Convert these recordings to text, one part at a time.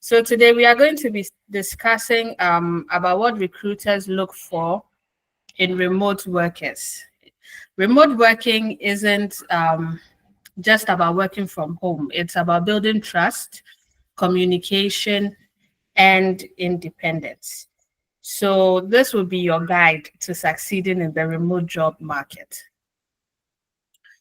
So today we are going to be discussing about what recruiters look for in remote workers. Remote working isn't just about working from home. It's about building trust, communication, and independence. So this will be your guide to succeeding in the remote job market.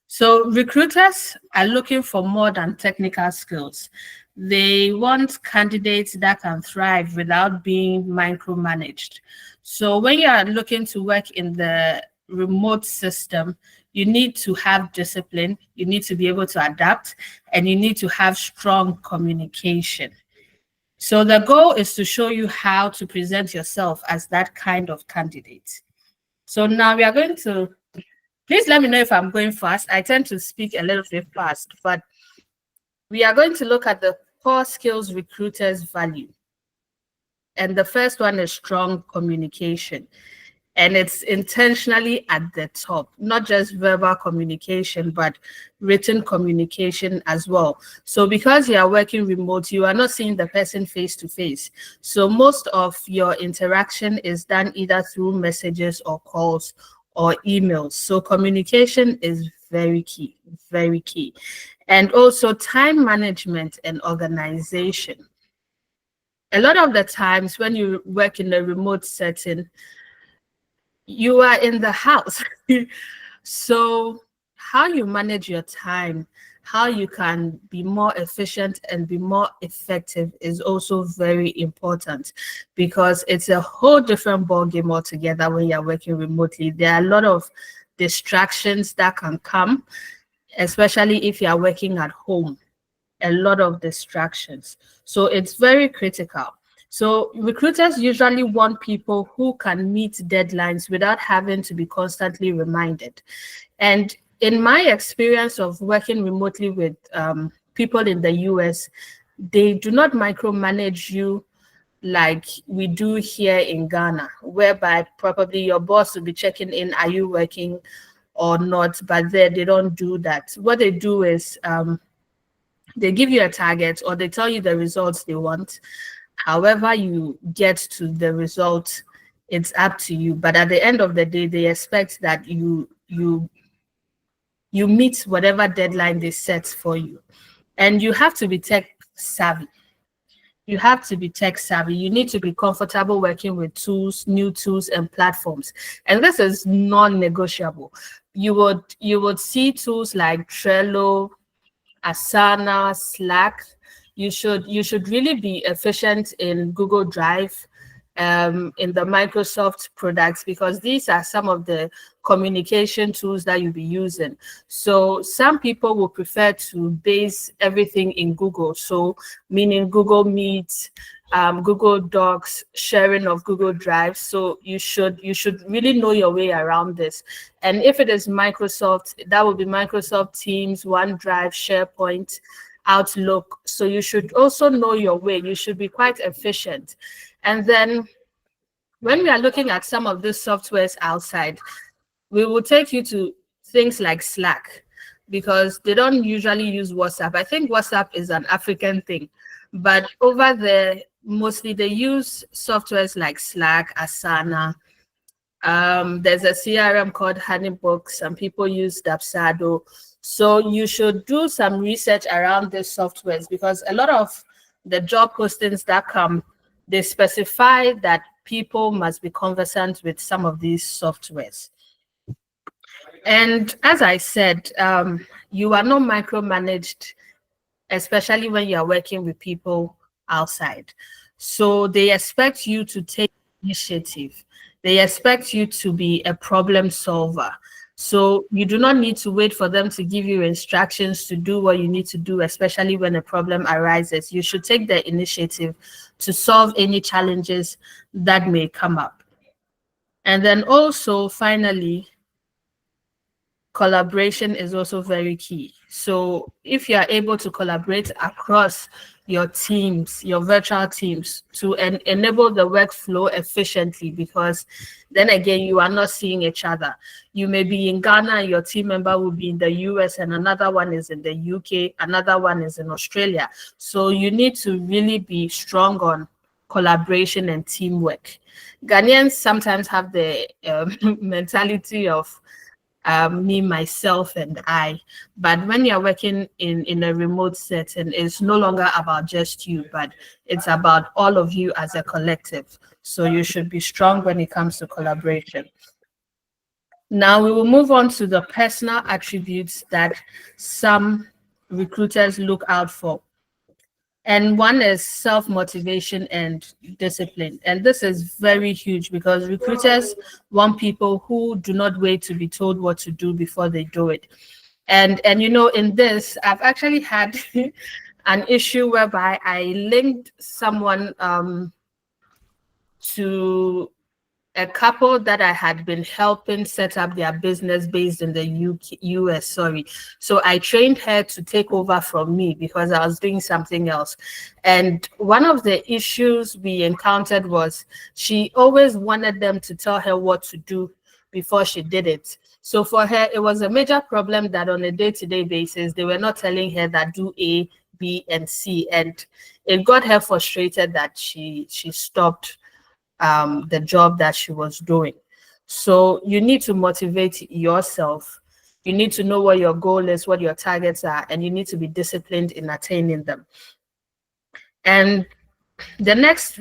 So recruiters are looking for more than technical skills. They want candidates that can thrive without being micromanaged. So when you are looking to work in the remote system, you need to have discipline, you need to be able to adapt, and you need to have strong communication. So the goal is to show you how to present yourself as that kind of candidate. So now we are going to, please let me know if I'm going fast. I tend to speak a little bit fast, but we are going to look at the core skills recruiters value. And the first one is strong communication. And it's intentionally at the top, not just verbal communication, but written communication as well. So because you are working remote, you are not seeing the person face to face. So most of your interaction is done either through messages or calls or emails. So communication is very key, very key. And also time management and organization. A lot of the times when you work in a remote setting, you are in the house. So how you manage your time, how you can be more efficient and be more effective is also very important, because it's a whole different ballgame altogether when you're working remotely. There are a lot of distractions that can come, especially if you're working at home. A lot of distractions. So it's very critical. So recruiters usually want people who can meet deadlines without having to be constantly reminded. And in my experience of working remotely with people in the US, they do not micromanage you like we do here in Ghana, whereby probably your boss will be checking in, are you working or not? But there they don't do that. What they do is they give you a target, or they tell you the results they want. However you get to the result, it's up to you. But at the end of the day, they expect that you meet whatever deadline they set for you. And you have to be tech savvy. You have to be tech savvy. You need to be comfortable working with tools, new tools and platforms. And this is non-negotiable. You would see tools like Trello, Asana, Slack. You should really be efficient in Google Drive, in the Microsoft products, because these are some of the communication tools that you'll be using. So some people will prefer to base everything in Google. So meaning Google Meet, Google Docs, sharing of Google Drive. So you should really know your way around this. And if it is Microsoft, that will be Microsoft Teams, OneDrive, SharePoint, Outlook. So you should also know your way. You should be quite efficient. And then when we are looking at some of these softwares outside, we will take you to things like Slack, because they don't usually use WhatsApp. I think WhatsApp is an African thing, but over there, mostly they use softwares like Slack, Asana. There's a CRM called Honeybook. Some people use Dapsado. So you should do some research around these softwares, because a lot of the job postings that come, they specify that people must be conversant with some of these softwares. And as I said, you are not micromanaged, especially when you are working with people outside. So they expect you to take initiative. They expect you to be a problem solver. So you do not need to wait for them to give you instructions to do what you need to do, especially when a problem arises. You should take the initiative to solve any challenges that may come up. And then also, finally, collaboration is also very key. So if you are able to collaborate across your teams, your virtual teams, to enable the workflow efficiently, because then again, you are not seeing each other. You may be in Ghana and your team member will be in the US, and another one is in the UK, another one is in Australia. So you need to really be strong on collaboration and teamwork. Ghanaians sometimes have the mentality of me, myself, and I. But when you're working in a remote setting, it's no longer about just you, but it's about all of you as a collective. So you should be strong when it comes to collaboration. Now we will move on to the personal attributes that some recruiters look out for. And one is self-motivation and discipline. And this is very huge because recruiters want people who do not wait to be told what to do before they do it. And you know, in this, I've actually had an issue whereby I linked someone to a couple that I had been helping set up their business based in the US. So I trained her to take over from me because I was doing something else. And one of the issues we encountered was she always wanted them to tell her what to do before she did it. So for her, it was a major problem that on a day-to-day basis, they were not telling her that do A, B, and C. And it got her frustrated that she stopped the job that she was doing. So you need to motivate yourself. You need to know what your goal is, what your targets are, and you need to be disciplined in attaining them. And the next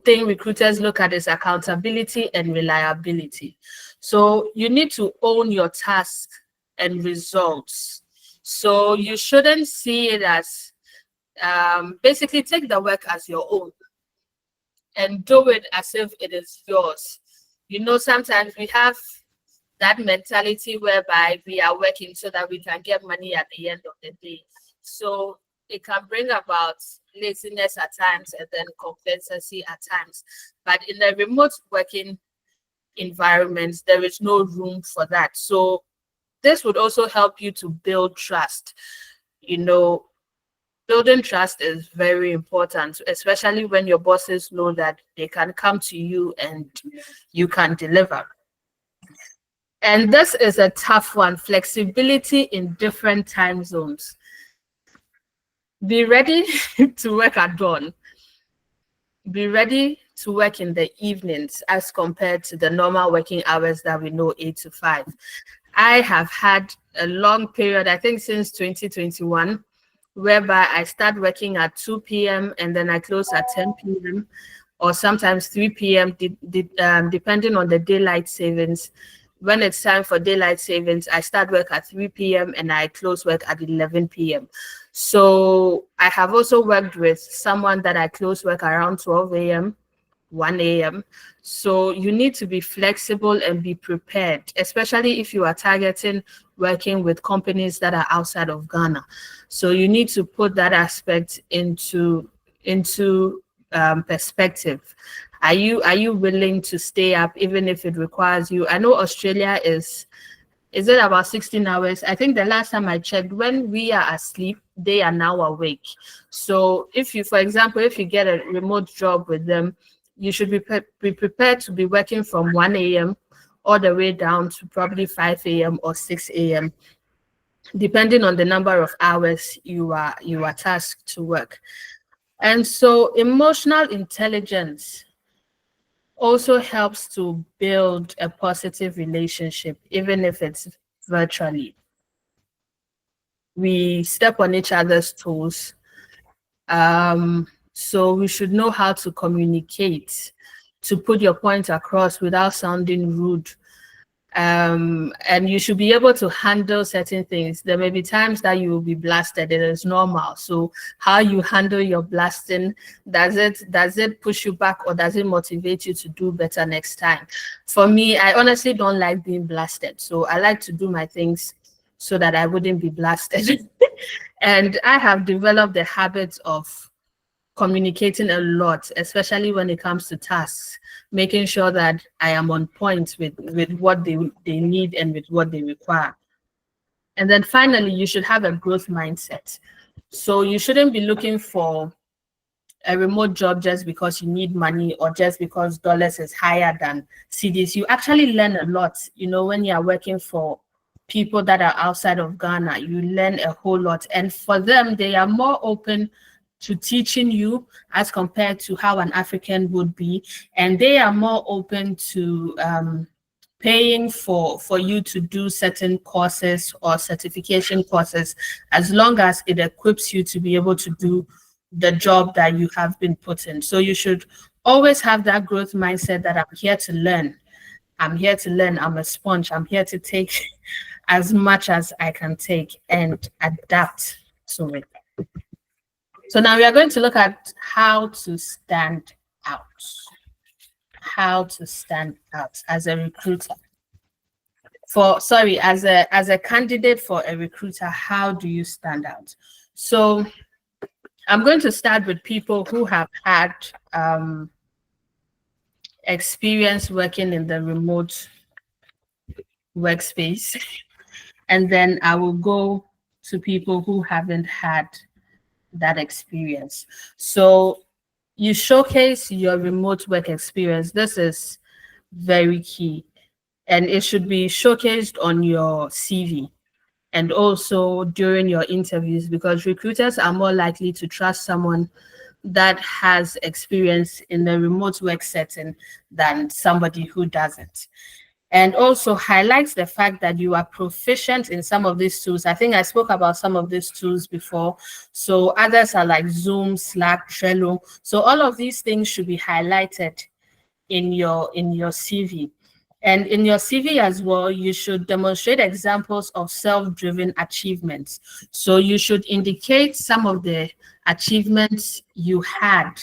thing recruiters look at is accountability and reliability. So you need to own your task and results. So you shouldn't see it as basically take the work as your own and do it as if it is yours. You know, sometimes we have that mentality whereby we are working so that we can get money at the end of the day. So it can bring about laziness at times and then complacency at times. But in a remote working environment, there is no room for that. So this would also help you to build trust. You know, building trust is very important, especially when your bosses know that they can come to you and you can deliver. And this is a tough one, flexibility in different time zones. Be ready to work at dawn. Be ready to work in the evenings as compared to the normal working hours that we know, 8 to 5. I have had a long period, I think since 2021, whereby I start working at 2 p.m. and then I close at 10 p.m. or sometimes 3 p.m. Depending on the daylight savings. When it's time for daylight savings, I start work at 3 p.m. and I close work at 11 p.m. So I have also worked with someone that I close work around 12 a.m., 1 a.m. So you need to be flexible and be prepared, especially if you are targeting working with companies that are outside of Ghana. So you need to put that aspect into perspective. Are you willing to stay up even if it requires you? I know Australia is it about 16 hours? I think the last time I checked, when we are asleep, they are now awake. So if you, for example, if you get a remote job with them, you should be prepared to be working from 1 a.m. all the way down to probably 5 a.m. or 6 a.m. depending on the number of hours you are tasked to work. And so emotional intelligence also helps to build a positive relationship, even if it's virtually. We step on each other's toes. So we should know how to communicate, to put your point across without sounding rude. And you should be able to handle certain things. There may be times that you will be blasted. It is normal. So how you handle your blasting, does it push you back or does it motivate you to do better next time? For me, I honestly don't like being blasted. So I like to do my things so that I wouldn't be blasted. And I have developed the habit of communicating a lot, especially when it comes to tasks, making sure that I am on point with what they need and with what they require. And then finally, you should have a growth mindset. So you shouldn't be looking for a remote job just because you need money or just because dollars is higher than CDs. You actually learn a lot, when you are working for people that are outside of Ghana. You learn a whole lot. And for them, they are more open to teaching you as compared to how an African would be. And they are more open to paying for you to do certain courses or certification courses, as long as it equips you to be able to do the job that you have been put in. So you should always have that growth mindset that I'm here to learn. I'm here to learn. I'm a sponge. I'm here to take as much as I can take and adapt to it. So now we are going to look at how to stand out. How to stand out as a recruiter. As a candidate for a recruiter, how do you stand out? So I'm going to start with people who have had experience working in the remote workspace. And then I will go to people who haven't had that experience. So you showcase your remote work experience. This is very key. And it should be showcased on your CV and also during your interviews, because recruiters are more likely to trust someone that has experience in the remote work setting than somebody who doesn't. And also highlights the fact that you are proficient in some of these tools. I think I spoke about some of these tools before. So others are like Zoom, Slack, Trello. So all of these things should be highlighted in your CV. And in your CV as well, you should demonstrate examples of self-driven achievements. So you should indicate some of the achievements you had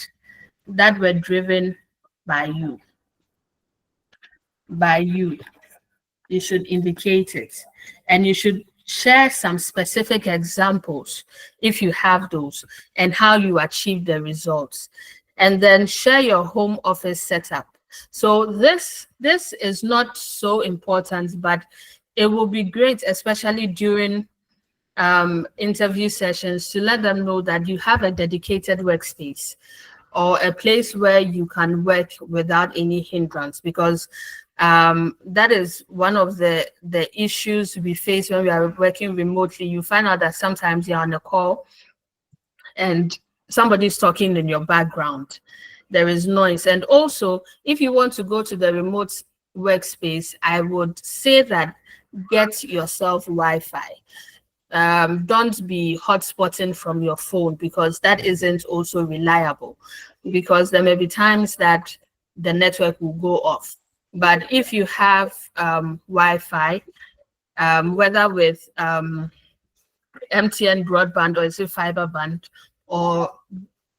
that were driven by you. You should indicate it. And you should share some specific examples, if you have those, and how you achieved the results. And then share your home office setup. So this is not so important, but it will be great, especially during interview sessions, to let them know that you have a dedicated workspace or a place where you can work without any hindrance, because that is one of the issues we face when we are working remotely. You find out that sometimes you're on a call and somebody's talking in your background. There is noise. And also, if you want to go to the remote workspace, I would say that get yourself Wi-Fi. Don't be hotspotting from your phone, because that isn't also reliable, because there may be times that the network will go off. But if you have Wi-Fi, whether with MTN broadband or is it fiber band or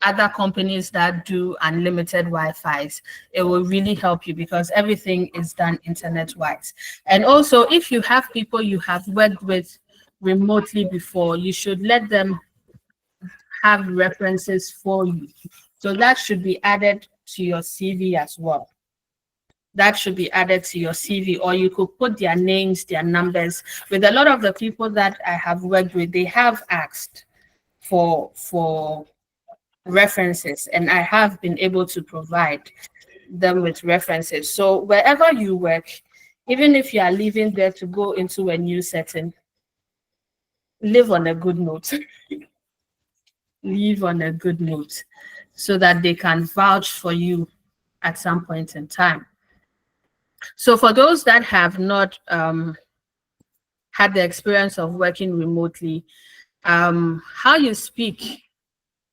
other companies that do unlimited Wi-Fis, it will really help you, because everything is done internet-wise. And also, if you have people you have worked with remotely before, you should let them have references for you. So that should be added to your CV as well. That should be added to your CV, or you could put their names, their numbers. With a lot of the people that I have worked with, they have asked for references, and I have been able to provide them with references. So wherever you work, even if you are leaving there to go into a new setting, live on a good note. Leave on a good note so that they can vouch for you at some point in time. So for those that have not had the experience of working remotely, how you speak,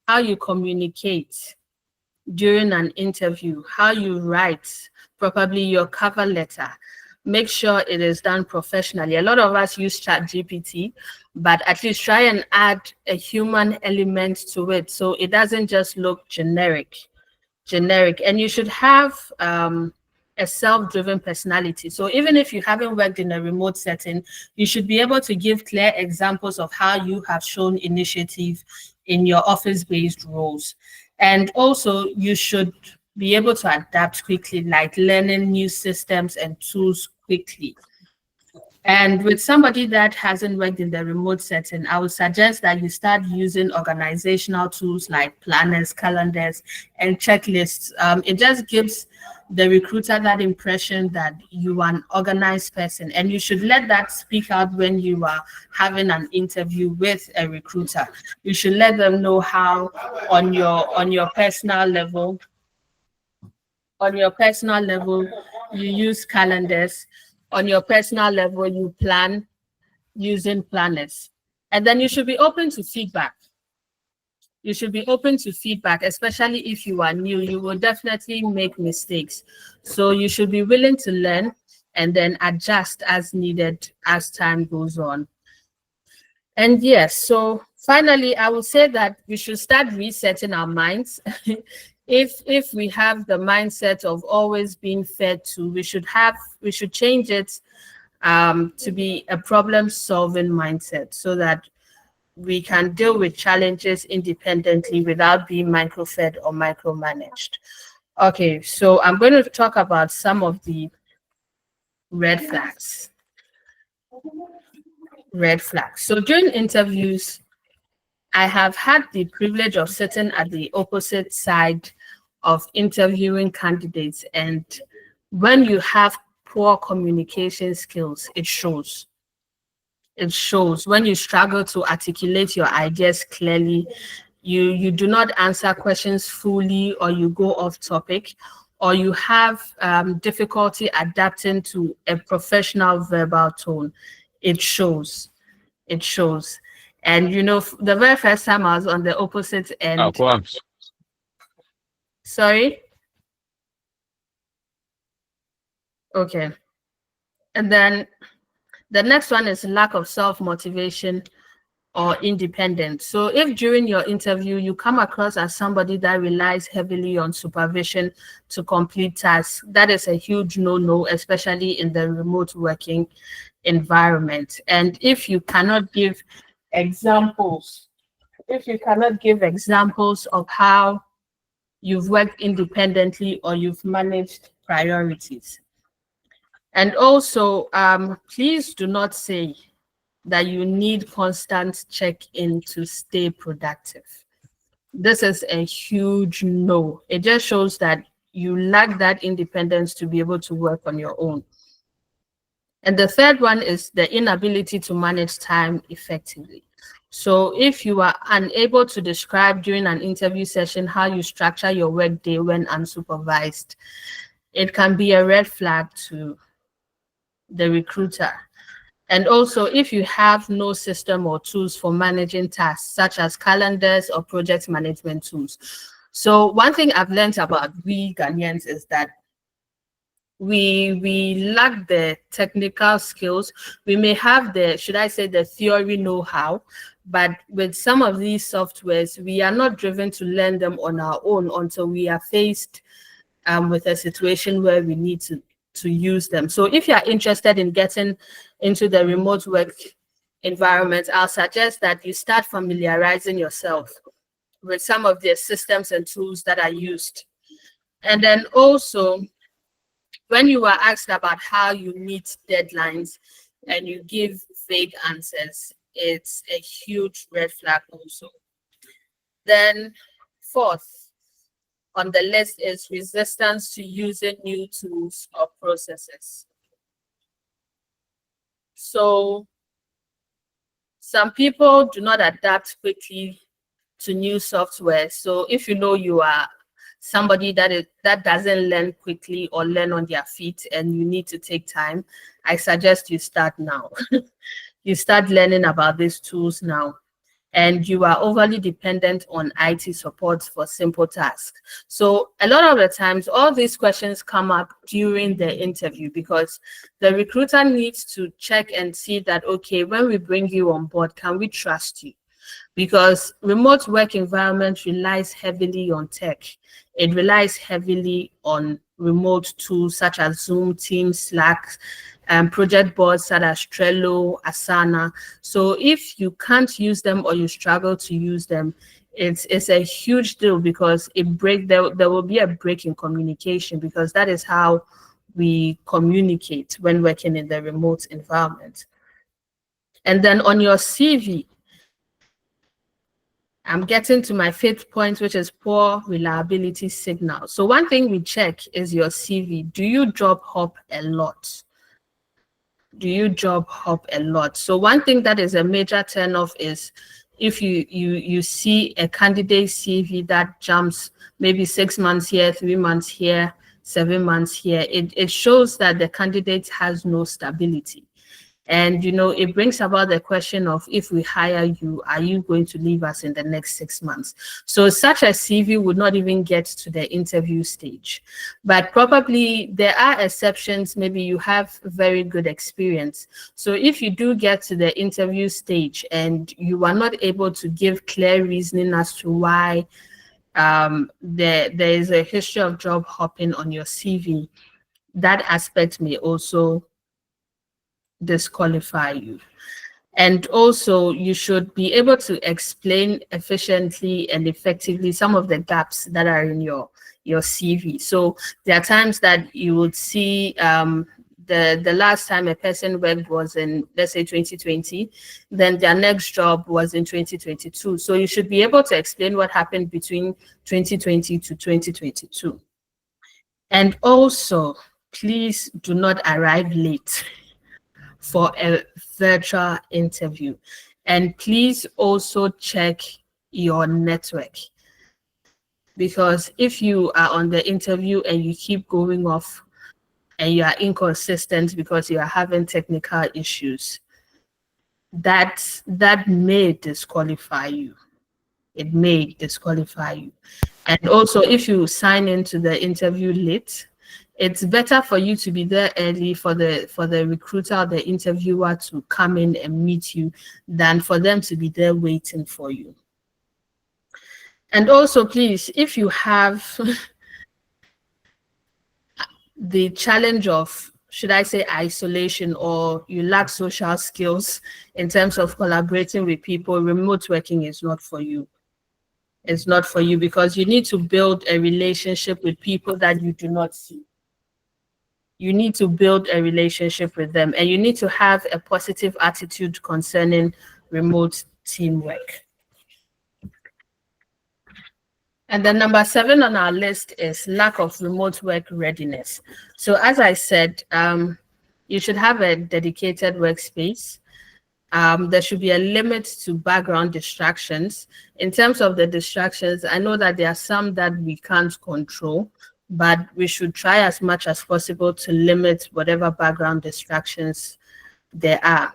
how you communicate during an interview, how you write, probably your cover letter, make sure it is done professionally. A lot of us use ChatGPT, but at least try and add a human element to it, so it doesn't just look generic. And you should have a self-driven personality. So even if you haven't worked in a remote setting, you should be able to give clear examples of how you have shown initiative in your office-based roles. And also, you should be able to adapt quickly, like learning new systems and tools quickly. And with somebody that hasn't worked in the remote setting, I would suggest that you start using organizational tools like planners, calendars, and checklists. It just gives the recruiter that impression that you are an organized person, and you should let that speak out when you are having an interview with a recruiter. You should let them know how on your personal level, you use calendars. On your personal level, you plan using planners. And then you should be open to feedback. You should be open to feedback, especially if you are new. You will definitely make mistakes. So you should be willing to learn and then adjust as needed as time goes on. And yes, so finally, I would say that we should start resetting our minds. If we have the mindset of always being fed to, we should change it to be a problem-solving mindset so that we can deal with challenges independently without being microfed or micromanaged. Okay, so I'm going to talk about some of the red flags. Red flags. So during interviews, I have had the privilege of sitting at the opposite side of interviewing candidates, and when you have poor communication skills, it shows. It shows when you struggle to articulate your ideas clearly, you do not answer questions fully, or you go off topic, or you have difficulty adapting to a professional verbal tone. It shows. It shows. And you know, the very first time I was on the opposite end. Sorry? Okay. And then the next one is lack of self-motivation or independence. So if during your interview you come across as somebody that relies heavily on supervision to complete tasks, that is a huge no-no, especially in the remote working environment. And if you cannot give examples, of how you've worked independently or you've managed priorities. And also, please do not say that you need constant check-in to stay productive. This is a huge no. It just shows that you lack that independence to be able to work on your own. And the third one is the inability to manage time effectively. So if you are unable to describe during an interview session how you structure your workday when unsupervised, it can be a red flag to the recruiter. And also, if you have no system or tools for managing tasks, such as calendars or project management tools. So one thing I've learned about we Ghanaians is that we lack the technical skills. We may have the, should I say, the theory know-how, but with some of these softwares, we are not driven to learn them on our own until we are faced with a situation where we need to use them. So if you are interested in getting into the remote work environment, I'll suggest that you start familiarizing yourself with some of the systems and tools that are used. And then also, when you are asked about how you meet deadlines and you give vague answers, it's a huge red flag also. Then fourth on the list is resistance to using new tools or processes. So some people do not adapt quickly to new software. So if you know you are somebody that doesn't learn quickly or learn on their feet and you need to take time, I suggest you start now. You start learning about these tools now. And you are overly dependent on IT support for simple tasks. So a lot of the times, all these questions come up during the interview because the recruiter needs to check and see that, okay, when we bring you on board, can we trust you? Because remote work environment relies heavily on tech. It relies heavily on remote tools such as Zoom, Teams, Slack, project boards such as Trello, Asana. So if you can't use them or you struggle to use them, it's a huge deal because there will be a break in communication, because that is how we communicate when working in the remote environment. And then on your CV, I'm getting to my fifth point, which is poor reliability signal. So one thing we check is your CV. Do you job hop a lot? Do you job hop a lot? So one thing that is a major turnoff is if you see a candidate CV that jumps maybe 6 months here, 3 months here, 7 months here, it shows that the candidate has no stability. And, you know, it brings about the question of, if we hire you, are you going to leave us in the next 6 months? So such a CV would not even get to the interview stage. But probably there are exceptions. Maybe you have very good experience. So if you do get to the interview stage and you are not able to give clear reasoning as to why there is a history of job hopping on your CV, that aspect may also disqualify you. And also, you should be able to explain efficiently and effectively some of the gaps that are in your CV. So there are times that you would see the last time a person worked was in, let's say, 2020, then their next job was in 2022. So you should be able to explain what happened between 2020 to 2022. And also, please do not arrive late for a virtual interview. And please also check your network, because if you are on the interview and you keep going off and you are inconsistent because you are having technical issues, that may disqualify you. It may disqualify you. And also, if you sign into the interview late, it's better for you to be there early for the recruiter or the interviewer to come in and meet you than for them to be there waiting for you. And also, please, if you have the challenge of, should I say, isolation, or you lack social skills in terms of collaborating with people, remote working is not for you. It's not for you, because you need to build a relationship with people that you do not see. You need to build a relationship with them, and you need to have a positive attitude concerning remote teamwork. And then number 7 on our list is lack of remote work readiness. So as I said, you should have a dedicated workspace. There should be a limit to background distractions. In terms of the distractions, I know that there are some that we can't control, but we should try as much as possible to limit whatever background distractions there are.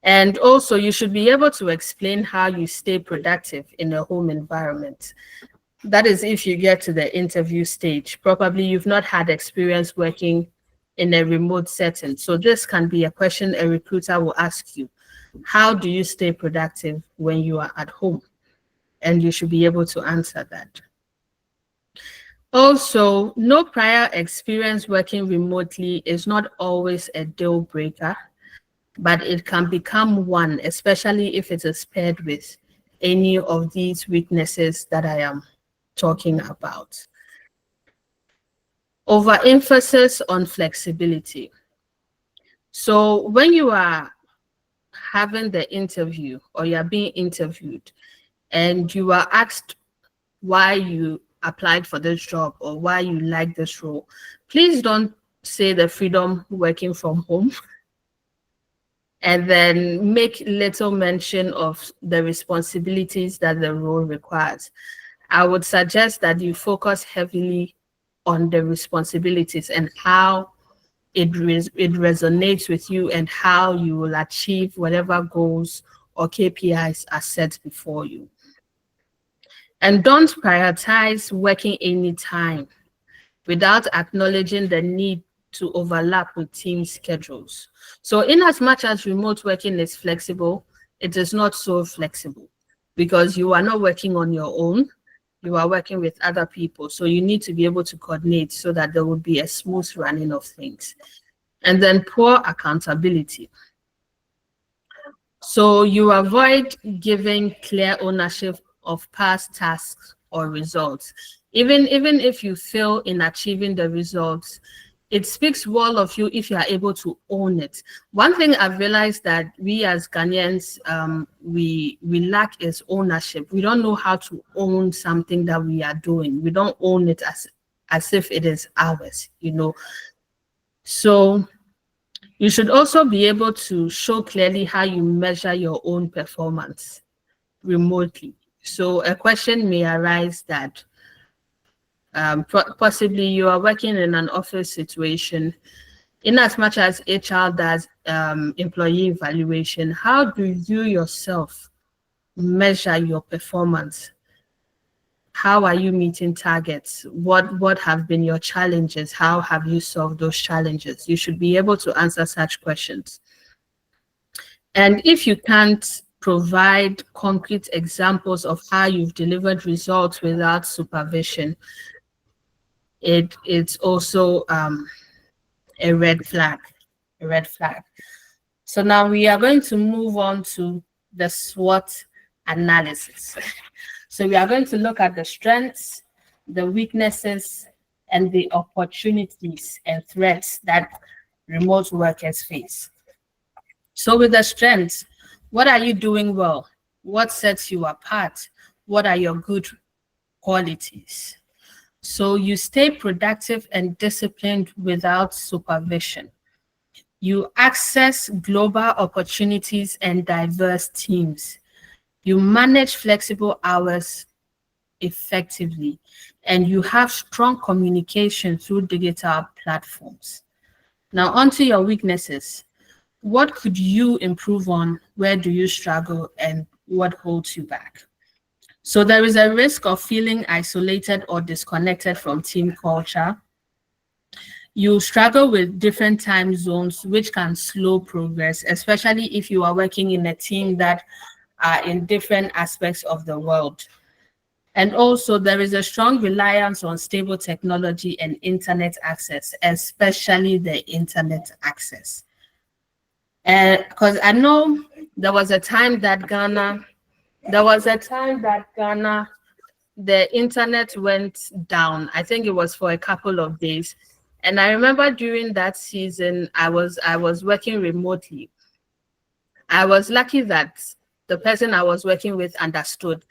And also, you should be able to explain how you stay productive in a home environment. That is, if you get to the interview stage, probably you've not had experience working in a remote setting. So this can be a question a recruiter will ask you. How do you stay productive when you are at home? And you should be able to answer that. Also, no prior experience working remotely is not always a deal breaker, but it can become one, especially if it is paired with any of these weaknesses that I am talking about. Overemphasis on flexibility. So when you are having the interview or you are being interviewed and you are asked why you applied for this job or why you like this role, please don't say the freedom working from home and then make little mention of the responsibilities that the role requires. I would suggest that you focus heavily on the responsibilities and how it resonates with you and how you will achieve whatever goals or KPIs are set before you. And don't prioritize working anytime without acknowledging the need to overlap with team schedules. So in as much as remote working is flexible, it is not so flexible because you are not working on your own. You are working with other people. So you need to be able to coordinate so that there will be a smooth running of things. And then poor accountability. So you avoid giving clear ownership of past tasks or results. Even if you fail in achieving the results, it speaks well of you if you are able to own it. One thing I've realized that we as Ghanaians, we lack is ownership. We don't know how to own something that we are doing. We don't own it as if it is ours, you know. So you should also be able to show clearly how you measure your own performance remotely. So a question may arise that possibly you are working in an office situation. In as much as HR does employee evaluation, how do you yourself measure your performance? How are you meeting targets? What have been your challenges? How have you solved those challenges? You should be able to answer such questions. And if you can't provide concrete examples of how you've delivered results without supervision, it's also a red flag. So now we are going to move on to the SWOT analysis. So we are going to look at the strengths, the weaknesses, and the opportunities and threats that remote workers face. So with the strengths, what are you doing well? What sets you apart? What are your good qualities? So you stay productive and disciplined without supervision. You access global opportunities and diverse teams. You manage flexible hours effectively, and you have strong communication through digital platforms. Now, onto your weaknesses. What could you improve on? Where do you struggle, and what holds you back? So there is a risk of feeling isolated or disconnected from team culture. You struggle with different time zones, which can slow progress, especially if you are working in a team that are in different aspects of the world. And also, there is a strong reliance on stable technology and internet access, especially the internet access. Because I know there was a time that Ghana, the internet went down. I think it was for a couple of days. And I remember during that season, I was working remotely. I was lucky that the person I was working with understood.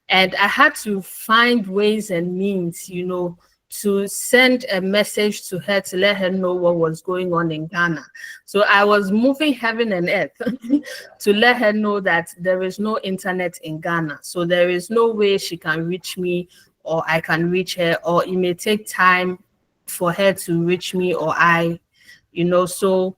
And I had to find ways and means, you know, to send a message to her to let her know what was going on in Ghana. So I was moving heaven and earth to let her know that there is no internet in Ghana. So there is no way she can reach me or I can reach her, or it may take time for her to reach me or I, you know. So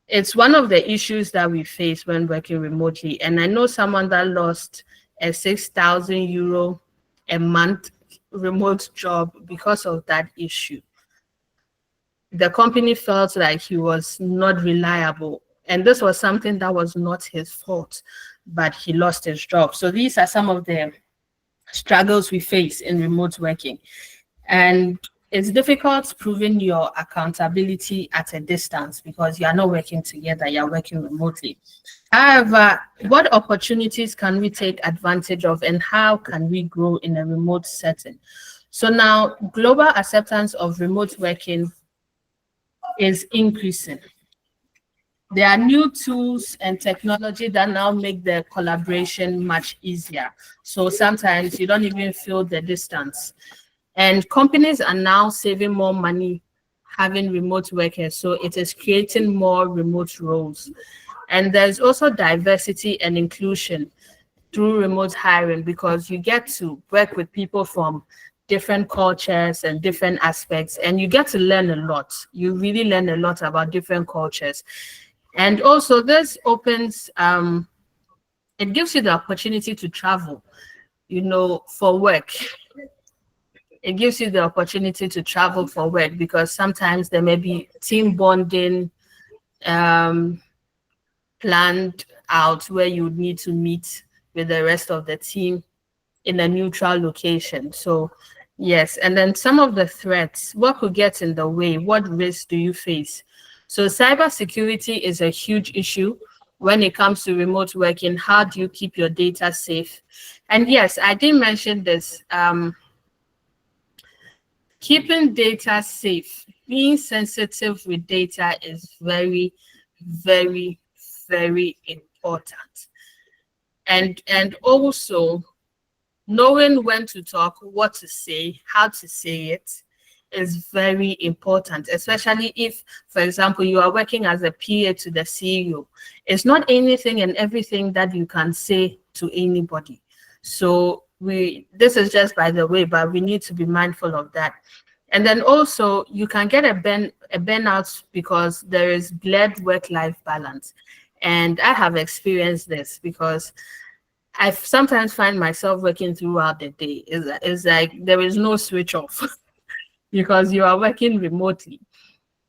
it's one of the issues that we face when working remotely. And I know someone that lost a 6,000 euro a month remote job because of that issue. The company felt like he was not reliable, and this was something that was not his fault, but he lost his job. So these are some of the struggles we face in remote working. And it's difficult proving your accountability at a distance because you are not working together, you're working remotely. However, what opportunities can we take advantage of, and how can we grow in a remote setting? So now, global acceptance of remote working is increasing. There are new tools and technology that now make the collaboration much easier. So sometimes you don't even feel the distance. And companies are now saving more money having remote workers. So it is creating more remote roles. And there's also diversity and inclusion through remote hiring, because you get to work with people from different cultures and different aspects, and you get to learn a lot. You really learn a lot about different cultures. And also this opens, it gives you the opportunity to travel, you know, for work. It gives you the opportunity to travel for work, because sometimes there may be team bonding planned out where you would need to meet with the rest of the team in a neutral location. So yes, and then some of the threats, what could get in the way? What risks do you face? So cybersecurity is a huge issue when it comes to remote working. How do you keep your data safe? And yes, I did mention this. Keeping data safe, being sensitive with data is very, very, very important. And also knowing when to talk, what to say, how to say it is very important, especially if, for example, you are working as a PA to the CEO. It's not anything and everything that you can say to anybody. So this is just by the way, but we need to be mindful of that. And then also you can get a burnout because there is blurred work-life balance. And I have experienced this because I sometimes find myself working throughout the day. It's like there is no switch off because you are working remotely.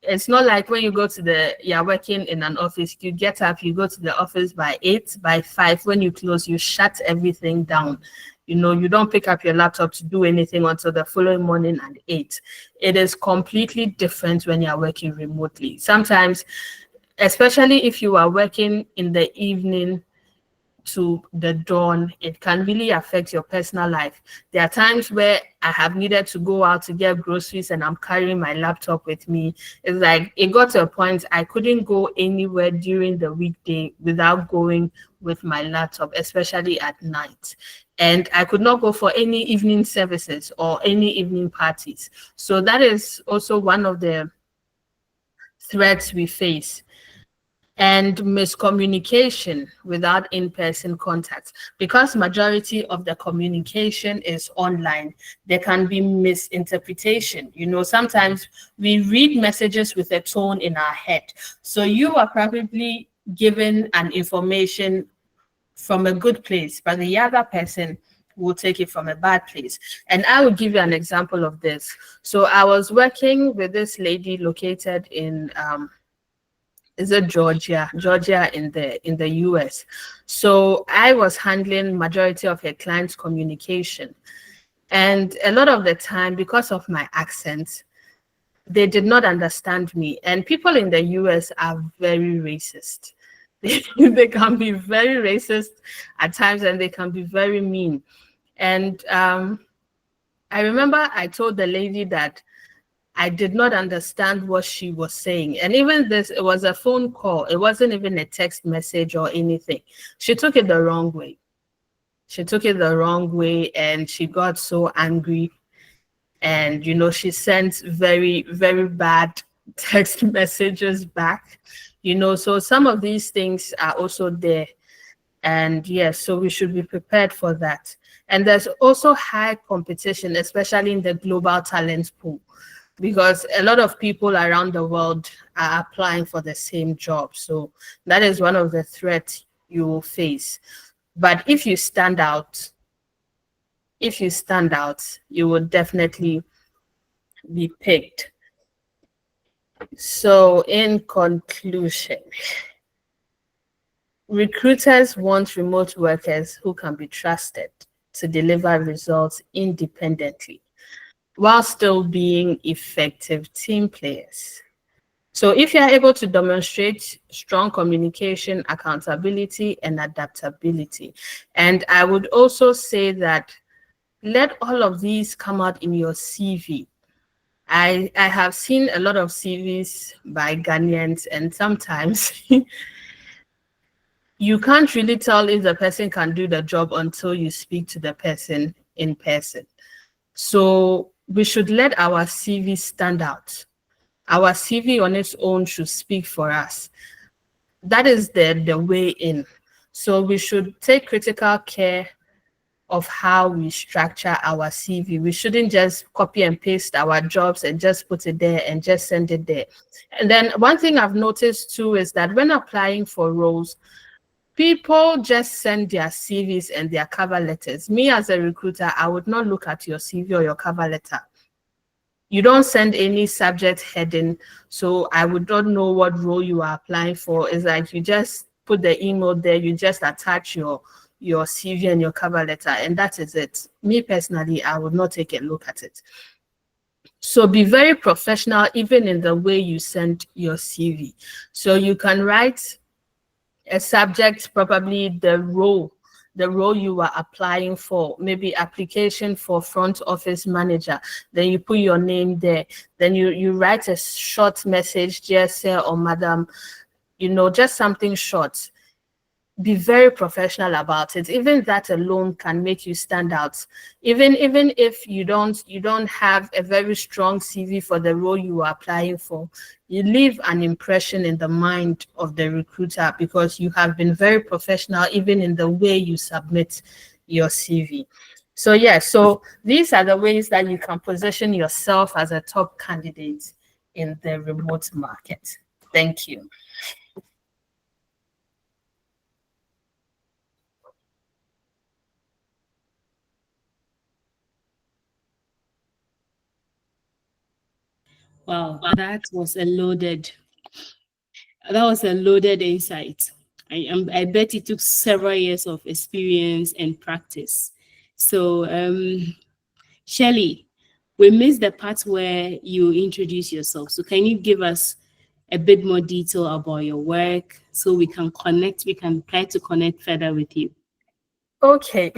It's not like when you go to you're working in an office, you get up, you go to the office by 8, by 5, when you close, you shut everything down. You don't pick up your laptop to do anything until the following morning at 8. It is completely different when you're working remotely. Sometimes, especially if you are working in the evening to the dawn, it can really affect your personal life. There are times where I have needed to go out to get groceries and I'm carrying my laptop with me. It's like it got to a point I couldn't go anywhere during the weekday without going with my laptop, especially at night. And I could not go for any evening services or any evening parties. So that is also one of the threats we face. And miscommunication without in-person contact. Because majority of the communication is online, there can be misinterpretation. Sometimes we read messages with a tone in our head. So you are probably given an information from a good place, but the other person will take it from a bad place. And I will give you an example of this. So I was working with this lady located in Georgia in the US. So I was handling majority of her clients' communication. And a lot of the time, because of my accent, they did not understand me. And people in the US are very racist. They can be very racist at times, and they can be very mean. And I remember I told the lady that I did not understand what she was saying. And even this, it was a phone call. It wasn't even a text message or anything. She took it the wrong way. And she got so angry. And, she sent very, very bad text messages back. So some of these things are also there. And yes, so we should be prepared for that. And there's also high competition, especially in the global talent pool, because a lot of people around the world are applying for the same job. So that is one of the threats you will face. But if you stand out, you will definitely be picked. So in conclusion, recruiters want remote workers who can be trusted to deliver results independently, while still being effective team players. So if you are able to demonstrate strong communication, accountability, and adaptability, and I would also say that let all of these come out in your CV. I have seen a lot of CVs by Ghanaians, and sometimes you can't really tell if the person can do the job until you speak to the person in person. So we should let our CV stand out. Our CV on its own should speak for us. That is the way in. So we should take critical care of how we structure our CV. We shouldn't just copy and paste our jobs and just put it there and just send it there. And then one thing I've noticed too is that when applying for roles, people just send their CVs and their cover letters. Me as a recruiter, I would not look at your CV or your cover letter. You don't send any subject heading, so I would not know what role you are applying for. It's like you just put the email there, you just attach your CV and your cover letter, and that is it. Me personally, I would not take a look at it. So be very professional, even in the way you send your CV. So you can write a subject, probably the role the role you are applying for, maybe application for front office manager, then you put your name there, then you write a short message, dear sir or madam, just something short. Be very professional about it. Even that alone can make you stand out. Even if you don't have a very strong CV for the role you are applying for, you leave an impression in the mind of the recruiter because you have been very professional even in the way you submit your CV. So yeah, so these are the ways that you can position yourself as a top candidate in the remote market. Thank you. Wow, that was a loaded insight. I bet it took several years of experience and practice. So, Shirley, we missed the part where you introduce yourself. So can you give us a bit more detail about your work so we can try to connect further with you? Okay.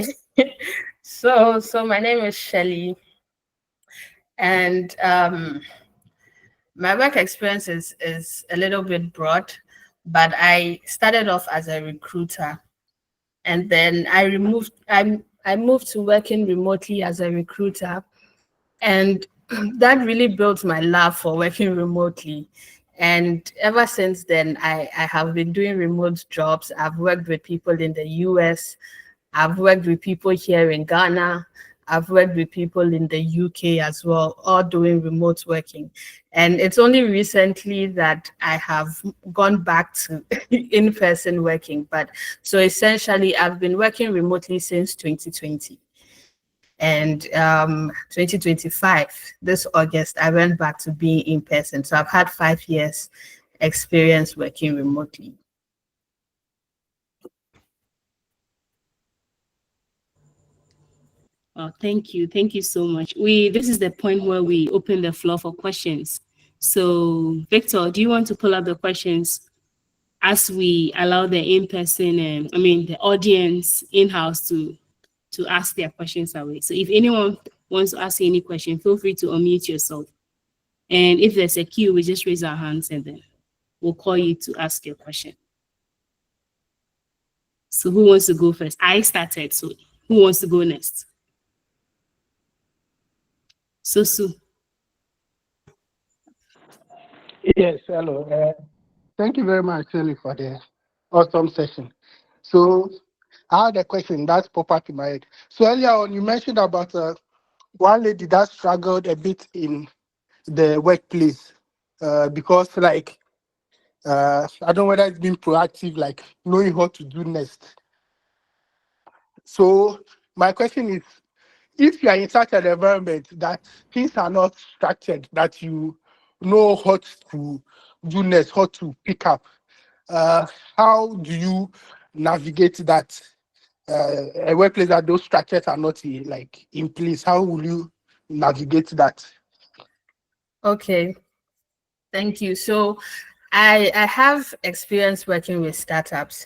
So my name is Shirley, and my work experience is a little bit broad, but I started off as a recruiter, and then I moved to working remotely as a recruiter, and that really built my love for working remotely. And ever since then, I have been doing remote jobs. I've worked with people in the US, I've worked with people here in Ghana, I've worked with people in the UK as well, all doing remote working. And it's only recently that I have gone back to in-person working. But so essentially, I've been working remotely since 2020. And 2025, this August, I went back to being in person. So I've had 5 years experience working remotely. Well, thank you. Thank you so much. This is the point where we open the floor for questions. So, Victor, do you want to pull up the questions as we allow the the audience in-house to ask their questions away? So if anyone wants to ask any question, feel free to unmute yourself. And if there's a queue, we just raise our hands and then we'll call you to ask your question. So who wants to go first? I started, so who wants to go next? Sue. Yes, hello. Thank you very much, Shirley, for the awesome session. So I had a question that's popped up in my head. So earlier on, you mentioned about one lady that struggled a bit in the workplace because, I don't know whether it's been proactive, like knowing how to do next. So my question is, if you are in such an environment that things are not structured, that you know how to do next, how to pick up, how do you navigate that? A workplace that those structures are not in place, how will you navigate that? Okay, thank you. So I have experience working with startups,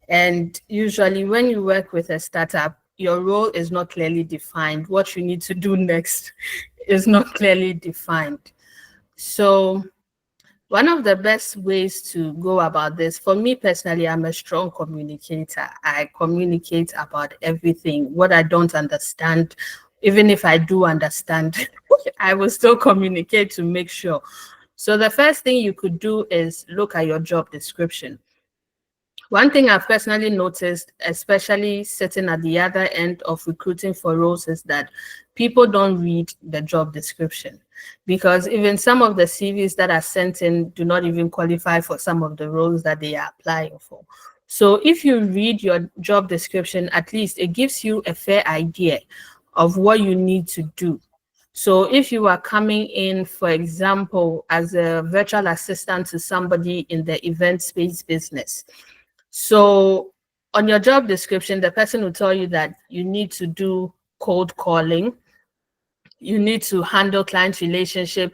and usually when you work with a startup, your role is not clearly defined. What you need to do next is not clearly defined. So one of the best ways to go about this, for me personally, I'm a strong communicator. I communicate about everything. What I don't understand, even if I do understand, I will still communicate to make sure. So the first thing you could do is look at your job description. One thing I've personally noticed, especially sitting at the other end of recruiting for roles, is that people don't read the job description, because even some of the CVs that are sent in do not even qualify for some of the roles that they are applying for. So if you read your job description, at least it gives you a fair idea of what you need to do. So if you are coming in, for example, as a virtual assistant to somebody in the event space business, so on your job description, the person will tell you that you need to do cold calling, you need to handle client relationship,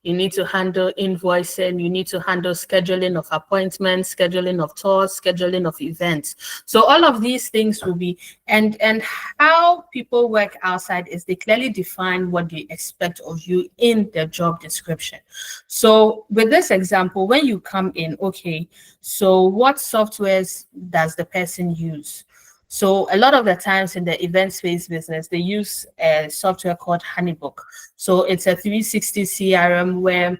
you need to handle invoicing, you need to handle scheduling of appointments, scheduling of tours, scheduling of events. So all of these things will be, and how people work outside is they clearly define what they expect of you in their job description. So with this example, when you come in, okay, so what softwares does the person use? So a lot of the times in the event-based business, they use a software called Honeybook. So it's a 360 CRM where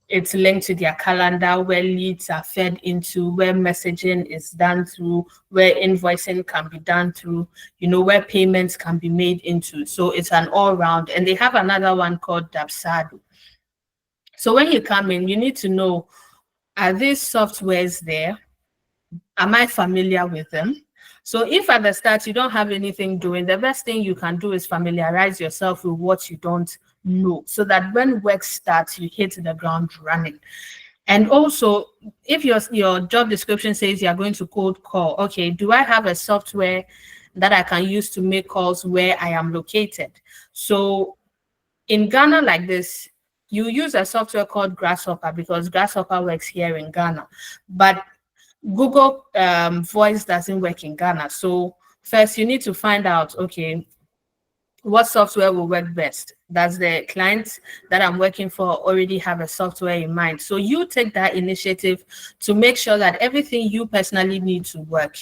it's linked to their calendar, where leads are fed into, where messaging is done through, where invoicing can be done through, where payments can be made into. So it's an all-round. And they have another one called Dapsado. So when you come in, you need to know, are these softwares there? Am I familiar with them? So if at the start you don't have anything doing, the best thing you can do is familiarize yourself with what you don't know, so that when work starts, you hit the ground running. And also, if your job description says you're going to cold call, okay, do I have a software that I can use to make calls where I am located? So in Ghana like this, you use a software called Grasshopper because Grasshopper works here in Ghana. But Google Voice doesn't work in Ghana. So first you need to find out, okay, what software will work best? Does the client that I'm working for already have a software in mind? So you take that initiative to make sure that everything you personally need to work,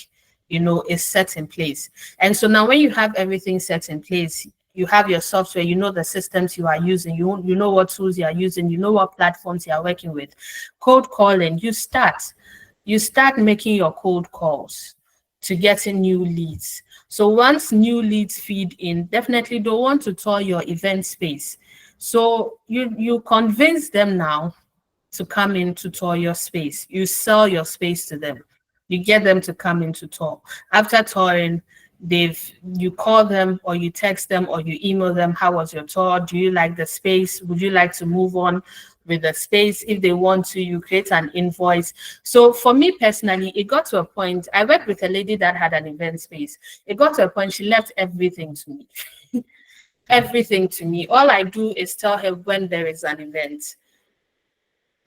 is set in place. And so now when you have everything set in place, you have your software, the systems you are using, you know what tools you are using, you know what platforms you are working with. Cold calling, you start making your cold calls to getting new leads. So once new leads feed in, definitely don't want to tour your event space. So you convince them now to come in to tour your space. You sell your space to them. You get them to come in to tour. After touring, you call them or you text them or you email them, how was your tour? Do you like the space? Would you like to move on with the space? If they want to, you create an invoice. So for me personally, it got to a point, I worked with a lady that had an event space. It got to a point, she left everything to me. Everything to me. All I do is tell her when there is an event.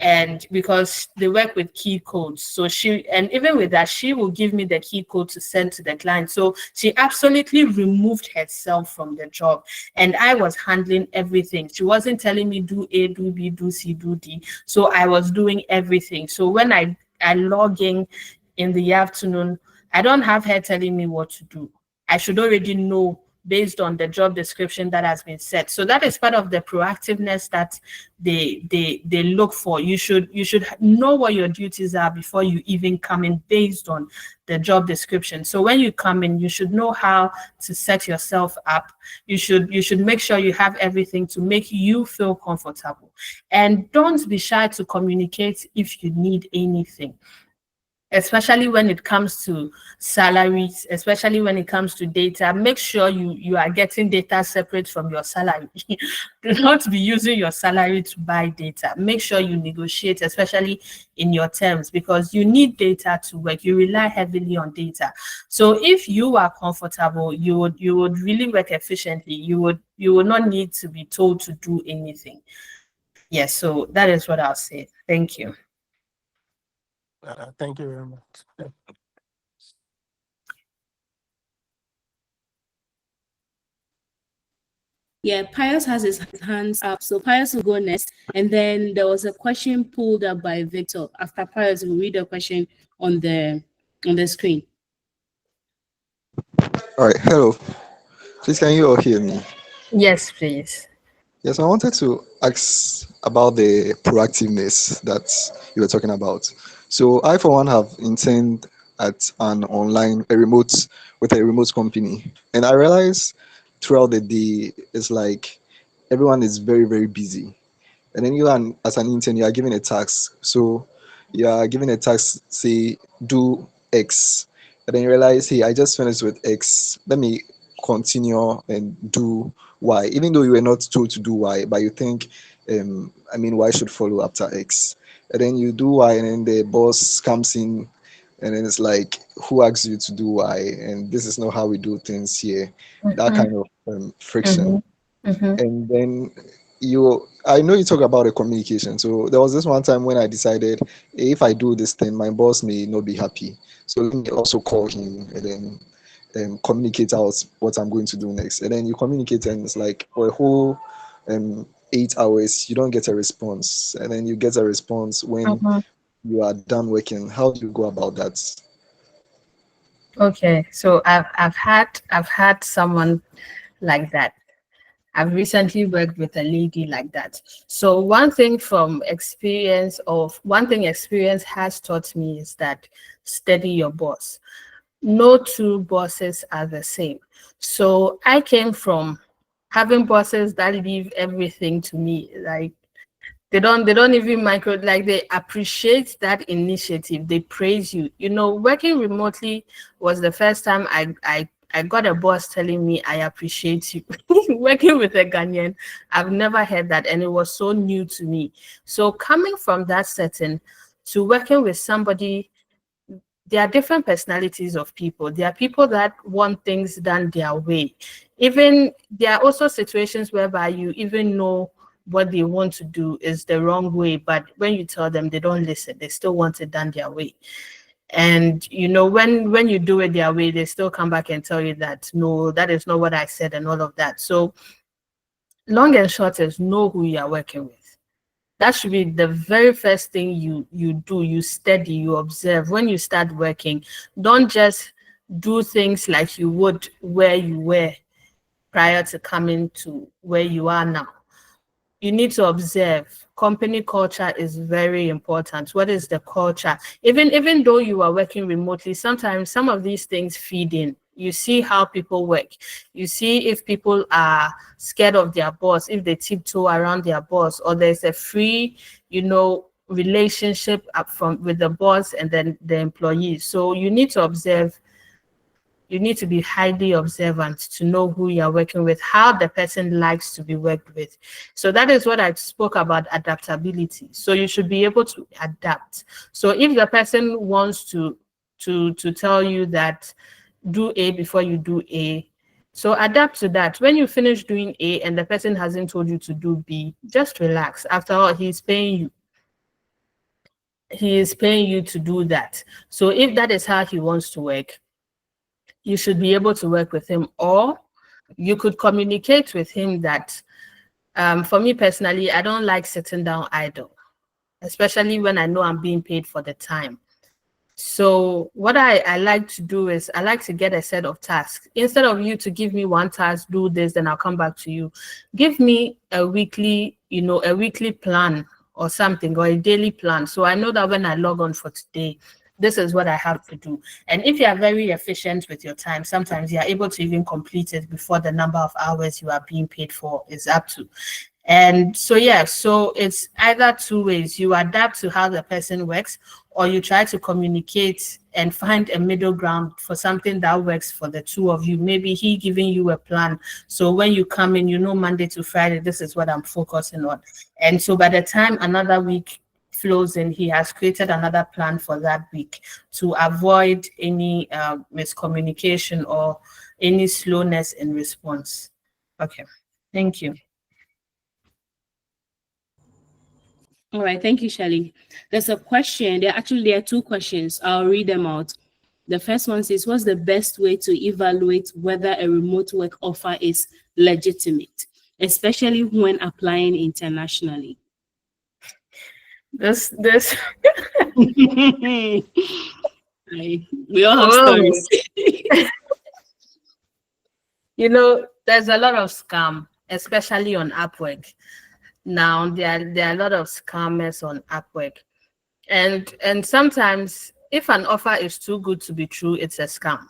And because they work with key codes, so even with that, she will give me the key code to send to the client. So she absolutely removed herself from the job, and I was handling everything. She wasn't telling me do A, do B, do C, do D. So I was doing everything. So when I log in the afternoon, I don't have her telling me what to do. I should already know based on the job description that has been set. So that is part of the proactiveness that they look for. You should know what your duties are before you even come in based on the job description. So when you come in, you should know how to set yourself up. You should make sure you have everything to make you feel comfortable. And don't be shy to communicate if you need anything, especially when it comes to salaries, especially when it comes to data. Make sure you are getting data separate from your salary. Do not be using your salary to buy data. Make sure you negotiate, especially in your terms, because you need data to work. You rely heavily on data. So if you are comfortable, you would really work efficiently. You would not need to be told to do anything. Yes, so that is what I'll say. Thank you. Thank you very much. Yeah, Pius has his hands up. So Pius will go next. And then there was a question pulled up by Victor. After Pius, we'll read the question on the screen. All right, hello. Please, can you all hear me? Yes, please. Yes, I wanted to ask about the proactiveness that you were talking about. So I, for one, have interned at a remote company, and I realized throughout the day, it's like everyone is very, very busy. And then as an intern, you are given a task. So you are given a task, say, do X. And then you realize, hey, I just finished with X. Let me continue and do Y. Even though you were not told to do Y, but you think, Y should follow after X. And then you do Y, and then the boss comes in, and then it's like, who asked you to do Y? And this is not how we do things here. That kind of friction. Mm-hmm. And then I know you talk about the communication. So there was this one time when I decided, if I do this thing, my boss may not be happy. So let me also call him and then communicate out what I'm going to do next. And then you communicate, and it's like for a whole 8 hours, you don't get a response. And then you get a response when Mhm. you are done working. How do you go about that? Okay, so I've had someone like that. I've recently worked with a lady like that. So one thing experience has taught me is that steady your boss. No two bosses are the same. So I came from having bosses that leave everything to me. Like they don't even micro, like they appreciate that initiative. They praise you. Working remotely was the first time I got a boss telling me I appreciate you. Working with a Ghanaian, I've never heard that, and it was so new to me. So coming from that setting to working with somebody, there are different personalities of people. There are people that want things done their way. Even there are also situations whereby you even know what they want to do is the wrong way, but when you tell them, they don't listen. They still want it done their way. And when you do it their way, they still come back and tell you that no, that is not what I said, and all of that. So long and short is know who you are working with. That should be the very first thing you do. You study, you observe. When you start working, don't just do things like you would where you were prior to coming to where you are now. You need to observe. Company culture is very important. What is the culture? Even though you are working remotely, sometimes some of these things feed in. You see how people work. You see if people are scared of their boss, if they tiptoe around their boss, or there's a free, relationship up from with the boss and then the employees. So you need to observe. You need to be highly observant to know who you're working with, how the person likes to be worked with. So that is what I spoke about, adaptability. So you should be able to adapt. So if the person wants to tell you that do A before you do A, so adapt to that. When you finish doing A and the person hasn't told you to do B, just relax. After all, he's paying you. He is paying you to do that. So if that is how he wants to work, you should be able to work with him, or you could communicate with him that for me personally, I don't like sitting down idle, especially when I know I'm being paid for the time. So what I like to do is I like to get a set of tasks. Instead of you to give me one task, do this, then I'll come back to you. Give me a weekly plan or something, or a daily plan. So I know that when I log on for today, this is what I have to do. And if you are very efficient with your time, sometimes you are able to even complete it before the number of hours you are being paid for is up to. And so, yeah, so it's either two ways. You adapt to how the person works, or you try to communicate and find a middle ground for something that works for the two of you. Maybe he giving you a plan. So when you come in, Monday to Friday, this is what I'm focusing on. And so by the time another week flows in, he has created another plan for that week to avoid any miscommunication or any slowness in response. Okay, thank you. All right, thank you, Shirley. There's a question. There are two questions. I'll read them out. The first one says, what's the best way to evaluate whether a remote work offer is legitimate, especially when applying internationally? This We all have oh, stories. there's a lot of scam, especially on Upwork. Now there are a lot of scammers on Upwork. And sometimes if an offer is too good to be true, it's a scam.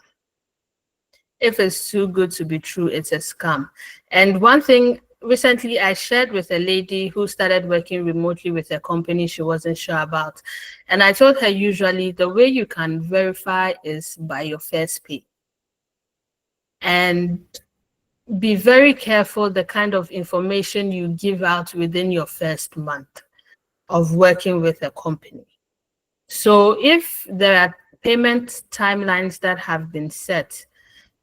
If it's too good to be true, it's a scam. And one thing recently I shared with a lady who started working remotely with a company she wasn't sure about. And I told her usually the way you can verify is by your first pay. And be very careful the kind of information you give out within your first month of working with a company. So if there are payment timelines that have been set,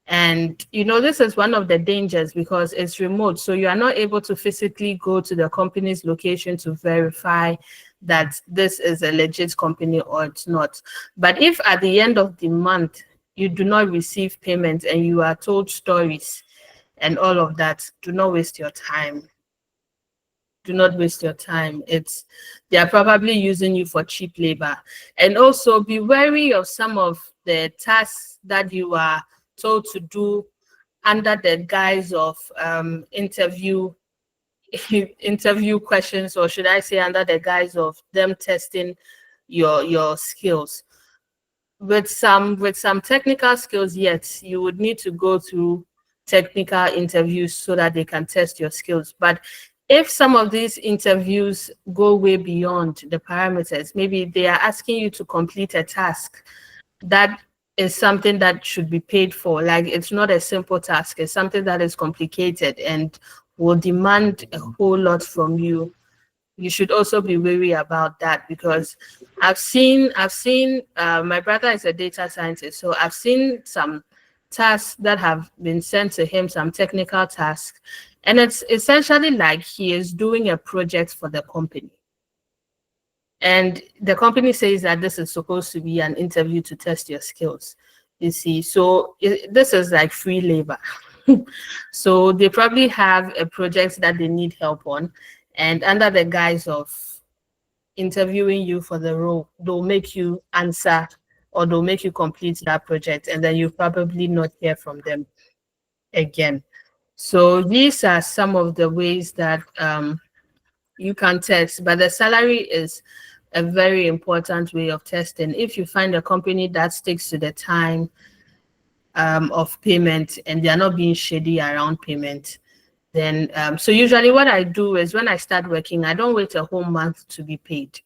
And, this is one of the dangers because it's remote. So you are not able to physically go to the company's location to verify that this is a legit company or it's not. But if at the end of the month, you do not receive payment and you are told stories and all of that, do not waste your time. Do not waste your time. They are probably using you for cheap labor. And also be wary of some of the tasks that you are told to do under the guise of interview questions, or should I say under the guise of them testing your skills. With some technical skills, yes, you would need to go through technical interviews so that they can test your skills. But if some of these interviews go way beyond the parameters, maybe they are asking you to complete a task that is something that should be paid for. Like, it's not a simple task, it's something that is complicated and will demand a whole lot from you. You should also be wary about that, because I've seen my brother is a data scientist, so I've seen some tasks that have been sent to him, some technical tasks, and it's essentially like he is doing a project for the company. And the company says that this is supposed to be an interview to test your skills, you see. So this is like free labor. So they probably have a project that they need help on, and under the guise of interviewing you for the role, they'll make you answer or they'll make you complete that project, and then you probably not hear from them again. So these are some of the ways that you can test, but the salary is a very important way of testing. If you find a company that sticks to the time of payment and they are not being shady around payment, then so usually what I do is when I start working, I don't wait a whole month to be paid.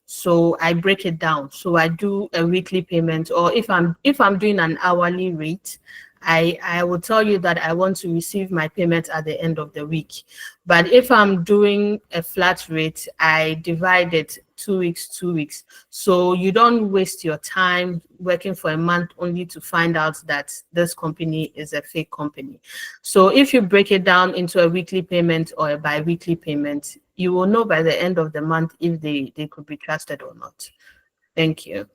So I break it down. So I do a weekly payment, or if I'm doing an hourly rate, I will tell you that I want to receive my payment at the end of the week. But if I'm doing a flat rate, I divide it 2 weeks, 2 weeks. So you don't waste your time working for a month only to find out that this company is a fake company. So if you break it down into a weekly payment or a bi-weekly payment, you will know by the end of the month if they could be trusted or not. Thank you.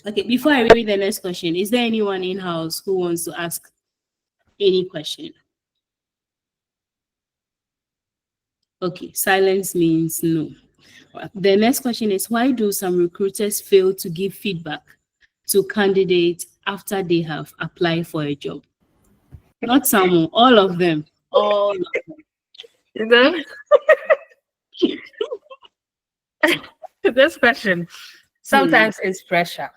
Okay, before I read the next question, is there anyone in-house who wants to ask any question? Okay, silence means no. The next question is, why do some recruiters fail to give feedback to candidates after they have applied for a job? Not some, all of them. All of them. This question, sometimes it's pressure.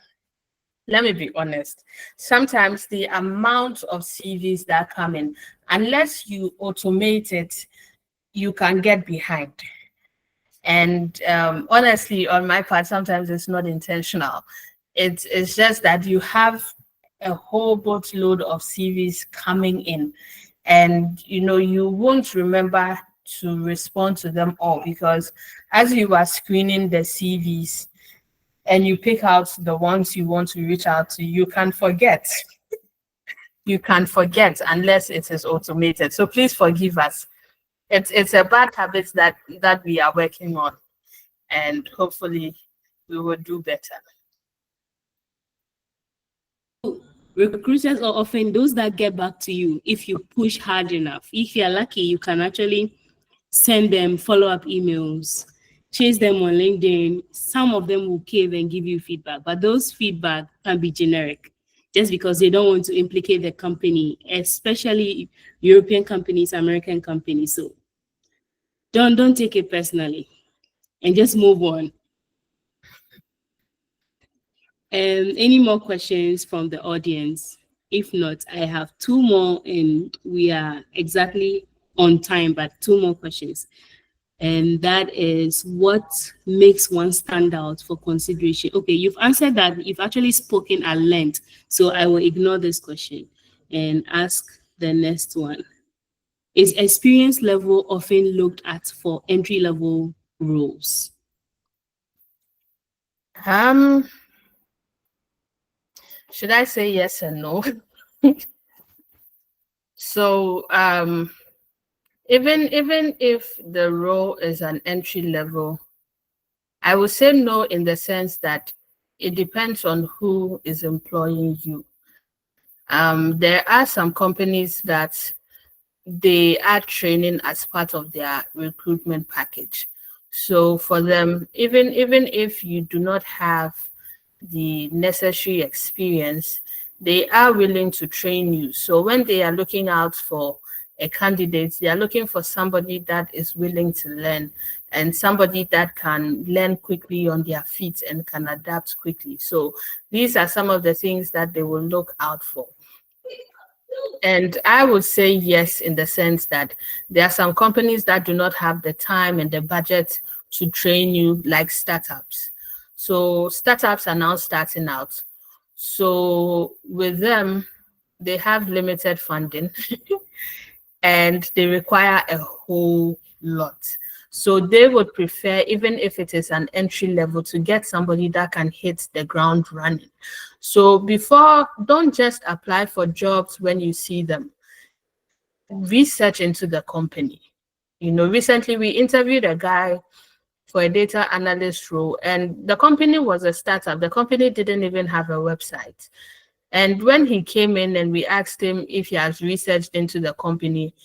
Let me be honest. Sometimes the amount of CVs that come in, unless you automate it, you can get behind. And honestly, on my part, sometimes it's not intentional. It's just that you have a whole boatload of CVs coming in, and you won't remember to respond to them all, because as you are screening the CVs and you pick out the ones you want to reach out to, you can forget. You can forget unless it is automated. So please forgive us. It's a bad habit that we are working on, and hopefully we will do better. Recruiters are often those that get back to you if you push hard enough. If you're lucky, you can actually send them follow-up emails, chase them on LinkedIn. Some of them will cave and give you feedback, but those feedback can be generic just because they don't want to implicate the company, especially European companies, American companies. So don't take it personally and just move on. Any more questions from the audience? If not, I have 2 more and we are exactly on time, but 2 more questions. And that is, what makes one stand out for consideration? Okay, you've answered that. You've actually spoken at length. So I will ignore this question and ask the next one. Is experience level often looked at for entry-level roles? Should I say yes and no? So even if the role is an entry level, I would say no in the sense that it depends on who is employing you. There are some companies that they add training as part of their recruitment package. So for them, even if you do not have the necessary experience, they are willing to train you. So when they are looking out for a candidate, they are looking for somebody that is willing to learn and somebody that can learn quickly on their feet and can adapt quickly. So these are some of the things that they will look out for. And I would say yes, in the sense that there are some companies that do not have the time and the budget to train you, like startups. So startups are now starting out. So with them, they have limited funding and they require a whole lot. So they would prefer, even if it is an entry level, to get somebody that can hit the ground running. So don't just apply for jobs when you see them. Research into the company. Recently we interviewed a guy for a data analyst role, and the company was a startup. The company didn't even have a website. And when he came in and we asked him if he has researched into the company,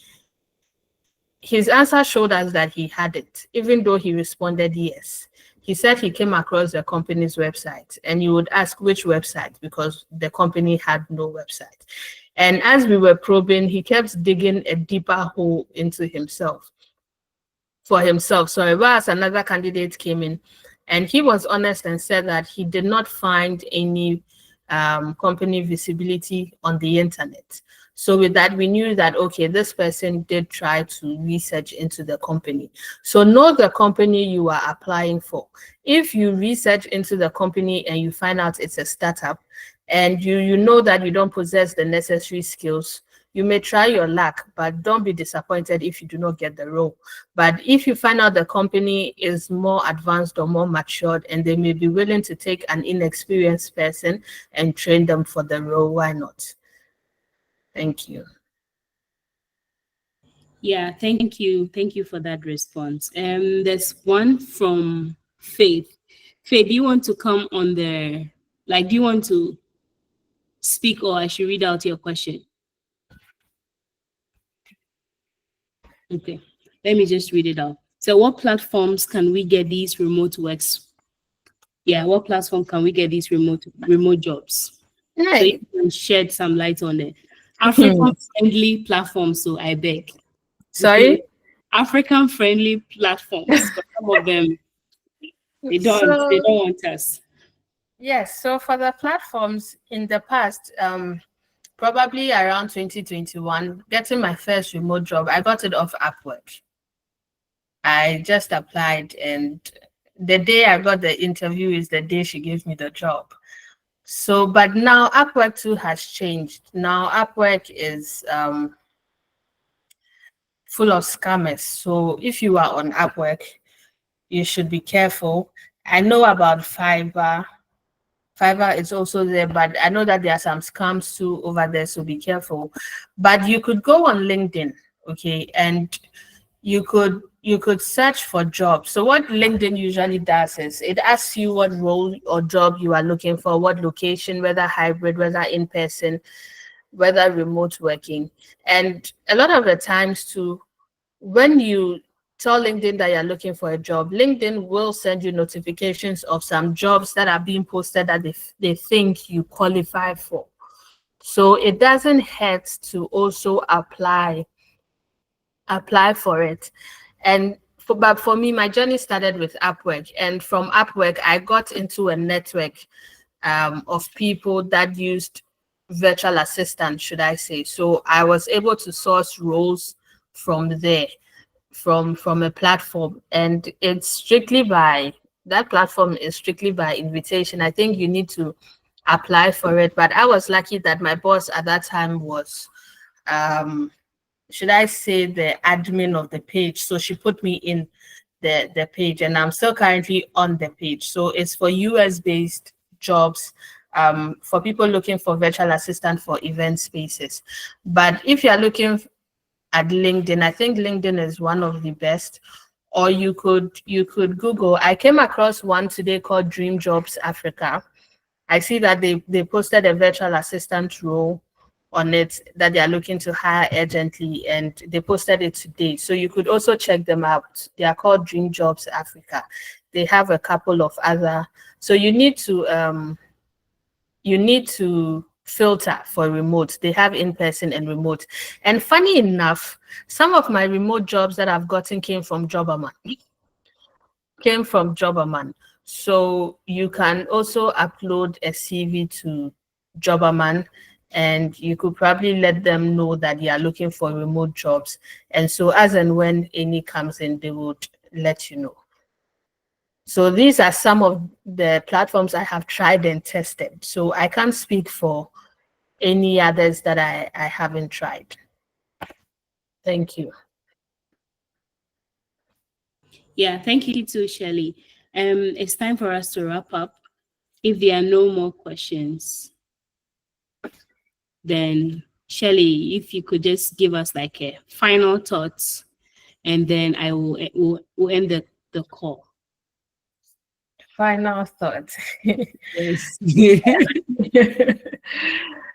his answer showed us that he hadn't, even though he responded yes. He said he came across the company's website, and you would ask which website, because the company had no website. And as we were probing, he kept digging a deeper hole into himself. Whereas another candidate came in, and he was honest and said that he did not find any company visibility on the internet. So with that, we knew that, okay, this person did try to research into the company. So know the company you are applying for. If you research into the company and you find out it's a startup, and you know that you don't possess the necessary skills, you may try your luck, but don't be disappointed if you do not get the role. But if you find out the company is more advanced or more matured and they may be willing to take an inexperienced person and train them for the role, why not? Thank you. Yeah, thank you. Thank you for that response. There's one from Faith. Faith, do you want to come on there? Do you want to speak, or I should read out your question? Okay, let me just read it out. So what platforms can we get these remote works? Yeah, what platform can we get these remote jobs? Right. So you can shed some light on it. African-friendly platforms, so I beg. Sorry? African-friendly platforms, but some of them, they don't want us. Yes, so for the platforms in the past, probably around 2021, getting my first remote job, I got it off Upwork. I just applied, and the day I got the interview is the day she gave me the job. So, but now Upwork too has changed. Now Upwork is full of scammers. So if you are on Upwork, you should be careful. I know about Fiverr. Fiverr is also there, but I know that there are some scams too over there, so be careful. But you could go on LinkedIn, okay, and you could search for jobs. So what LinkedIn usually does is it asks you what role or job you are looking for, what location, whether hybrid, whether in person, whether remote working. And a lot of the times too, when you tell LinkedIn that you're looking for a job, LinkedIn will send you notifications of some jobs that are being posted that they think you qualify for. So it doesn't hurt to also apply for it. But for me, my journey started with Upwork, and from Upwork, I got into a network of people that used virtual assistants, should I say. So I was able to source roles from there, from a platform, and that platform is strictly by invitation. I think you need to apply for it, but I was lucky that my boss at that time was should I say the admin of the page. So she put me in the page, and I'm still currently on the page. So it's for US based jobs for people looking for virtual assistant for event spaces. But if you're looking at LinkedIn, I think LinkedIn is one of the best. Or you could Google. I came across one today called Dream Jobs Africa. I see that they posted a virtual assistant role on it that they are looking to hire urgently, and they posted it today. So you could also check them out. They are called Dream Jobs Africa. They have a couple of other. So you need to filter for remote. They have in-person and remote. And funny enough, some of my remote jobs that I've gotten came from Jobberman. So you can also upload a CV to Jobberman, and you could probably let them know that you are looking for remote jobs. And so as and when any comes in, they would let you know. So these are some of the platforms I have tried and tested. So I can't speak for any others that I haven't tried. Thank you. Yeah, thank you too, Shirley. It's time for us to wrap up. If there are no more questions, then Shirley, if you could just give us like a final thoughts, and then we'll end the call. Final thought. Yes.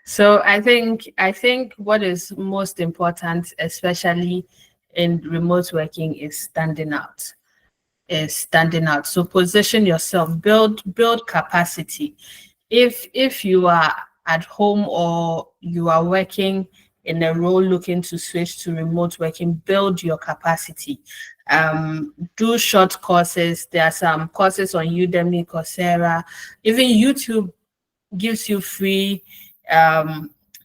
So I think what is most important, especially in remote working, is standing out. So position yourself, build capacity. If you are at home or you are working in a role looking to switch to remote working, build your capacity. Do short courses. There are some courses on Udemy, Coursera, even YouTube gives you free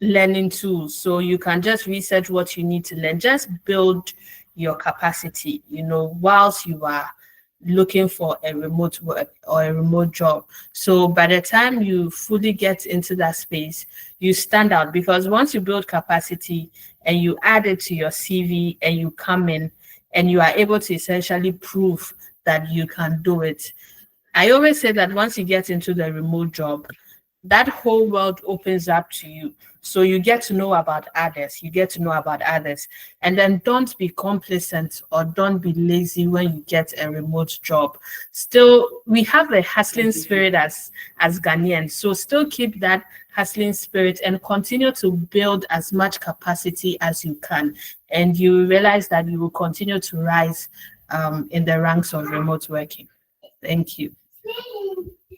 learning tools. So you can just research what you need to learn. Just build your capacity, whilst you are looking for a remote work or a remote job. So by the time you fully get into that space, you stand out, because once you build capacity and you add it to your CV and you come in and you are able to essentially prove that you can do it. I always say that once you get into the remote job, that whole world opens up to you. So you get to know about others. And then don't be complacent or don't be lazy when you get a remote job. Still, we have a hustling spirit as Ghanaians. So still keep that hustling spirit and continue to build as much capacity as you can. And you realize that you will continue to rise in the ranks of remote working. Thank you.